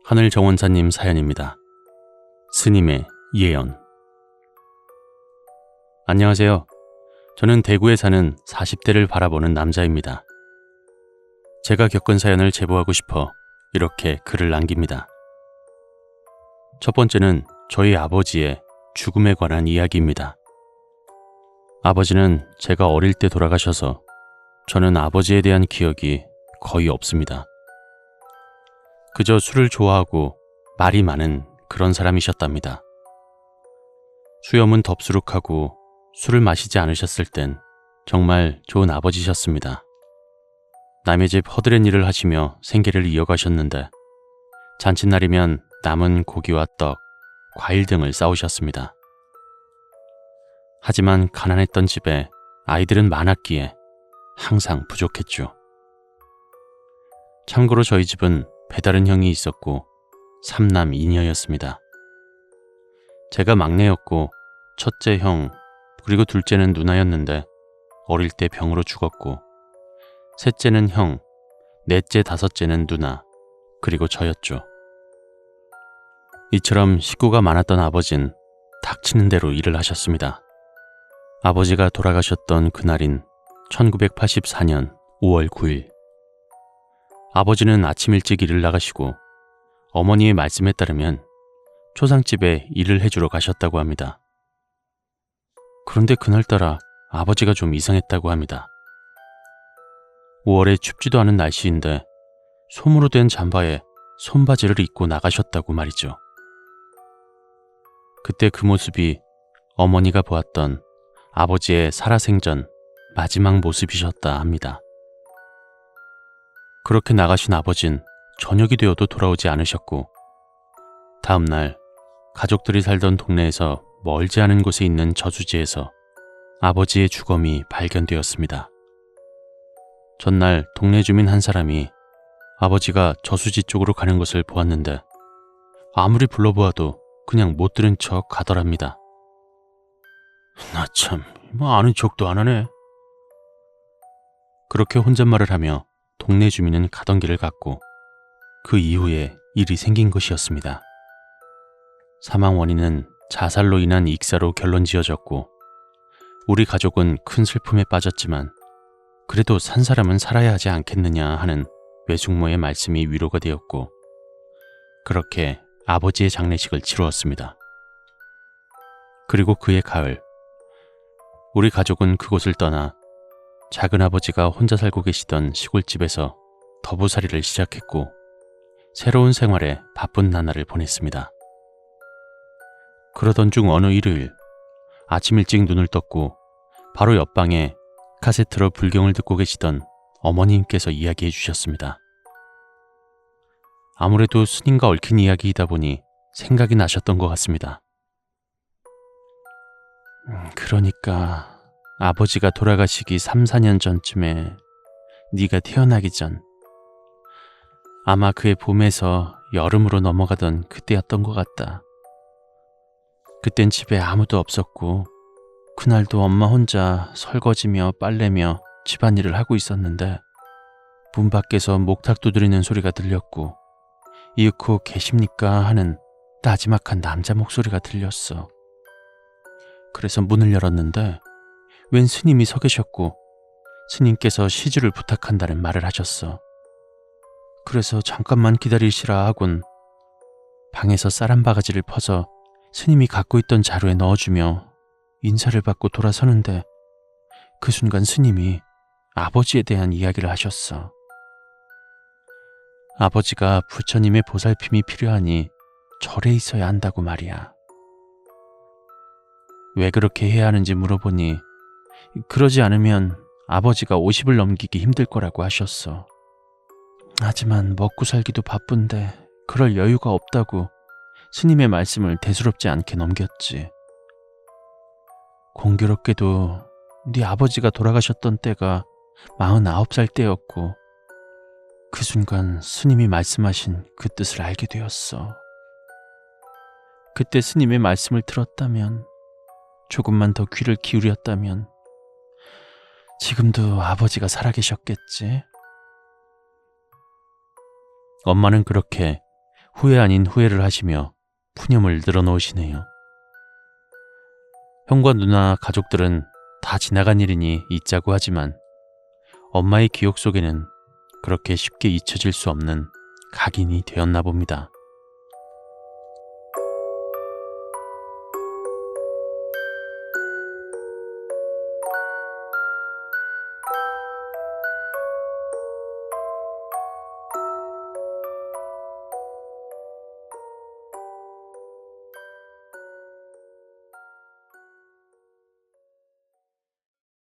하늘정원사님 사연입니다. 스님의 예언. 안녕하세요. 저는 대구에 사는 40대를 바라보는 남자입니다. 제가 겪은 사연을 제보하고 싶어 이렇게 글을 남깁니다. 첫 번째는 저희 아버지의 죽음에 관한 이야기입니다. 아버지는 제가 어릴 때 돌아가셔서 저는 아버지에 대한 기억이 거의 없습니다. 그저 술을 좋아하고 말이 많은 그런 사람이셨답니다. 수염은 덥수룩하고 술을 마시지 않으셨을 땐 정말 좋은 아버지셨습니다. 남의 집 허드렛 일을 하시며 생계를 이어가셨는데 잔칫날이면 남은 고기와 떡, 과일 등을 싸우셨습니다. 하지만 가난했던 집에 아이들은 많았기에 항상 부족했죠. 참고로 저희 집은 배다른 형이 있었고 3남 2녀였습니다. 제가 막내였고 첫째 형 그리고 둘째는 누나였는데 어릴 때 병으로 죽었고 셋째는 형, 넷째 다섯째는 누나 그리고 저였죠. 이처럼 식구가 많았던 아버진 닥치는 대로 일을 하셨습니다. 아버지가 돌아가셨던 그날인 1984년 5월 9일 아버지는 아침 일찍 일을 나가시고 어머니의 말씀에 따르면 초상집에 일을 해주러 가셨다고 합니다. 그런데 그날따라 아버지가 좀 이상했다고 합니다. 5월에 춥지도 않은 날씨인데 솜으로 된 잠바에 손바지를 입고 나가셨다고 말이죠. 그때 그 모습이 어머니가 보았던 아버지의 살아생전 마지막 모습이셨다 합니다. 그렇게 나가신 아버진 저녁이 되어도 돌아오지 않으셨고 다음 날 가족들이 살던 동네에서 멀지 않은 곳에 있는 저수지에서 아버지의 주검이 발견되었습니다. 전날 동네 주민 한 사람이 아버지가 저수지 쪽으로 가는 것을 보았는데 아무리 불러보아도 그냥 못 들은 척 가더랍니다. 나 참, 아는 척도 안 하네. 그렇게 혼잣말을 하며 동네 주민은 가던 길을 갔고 그 이후에 일이 생긴 것이었습니다. 사망 원인은 자살로 인한 익사로 결론 지어졌고 우리 가족은 큰 슬픔에 빠졌지만 그래도 산 사람은 살아야 하지 않겠느냐 하는 외숙모의 말씀이 위로가 되었고 그렇게 아버지의 장례식을 치루었습니다. 그리고 그해 가을 우리 가족은 그곳을 떠나 작은아버지가 혼자 살고 계시던 시골집에서 더부살이를 시작했고 새로운 생활에 바쁜 나날을 보냈습니다. 그러던 중 어느 일요일 아침 일찍 눈을 떴고 바로 옆방에 카세트로 불경을 듣고 계시던 어머님께서 이야기해 주셨습니다. 아무래도 스님과 얽힌 이야기이다 보니 생각이 나셨던 것 같습니다. 그러니까 아버지가 돌아가시기 3, 4년 전쯤에 네가 태어나기 전 아마 그해 봄에서 여름으로 넘어가던 그때였던 것 같다. 그땐 집에 아무도 없었고 그날도 엄마 혼자 설거지며 빨래며 집안일을 하고 있었는데 문 밖에서 목탁 두드리는 소리가 들렸고 이윽고 계십니까 하는 나지막한 남자 목소리가 들렸어. 그래서 문을 열었는데 웬 스님이 서 계셨고 스님께서 시주를 부탁한다는 말을 하셨어. 그래서 잠깐만 기다리시라 하곤 방에서 쌀 한 바가지를 퍼서 스님이 갖고 있던 자루에 넣어주며 인사를 받고 돌아서는데 그 순간 스님이 아버지에 대한 이야기를 하셨어. 아버지가 부처님의 보살핌이 필요하니 절에 있어야 한다고 말이야. 왜 그렇게 해야 하는지 물어보니 그러지 않으면 아버지가 50을 넘기기 힘들 거라고 하셨어. 하지만 먹고 살기도 바쁜데 그럴 여유가 없다고 스님의 말씀을 대수롭지 않게 넘겼지. 공교롭게도 네 아버지가 돌아가셨던 때가 49살 때였고 그 순간 스님이 말씀하신 그 뜻을 알게 되었어. 그때 스님의 말씀을 들었다면 조금만 더 귀를 기울였다면 지금도 아버지가 살아계셨겠지. 엄마는 그렇게 후회 아닌 후회를 하시며 푸념을 늘어놓으시네요. 형과 누나 가족들은 다 지나간 일이니 잊자고 하지만 엄마의 기억 속에는 그렇게 쉽게 잊혀질 수 없는 각인이 되었나 봅니다.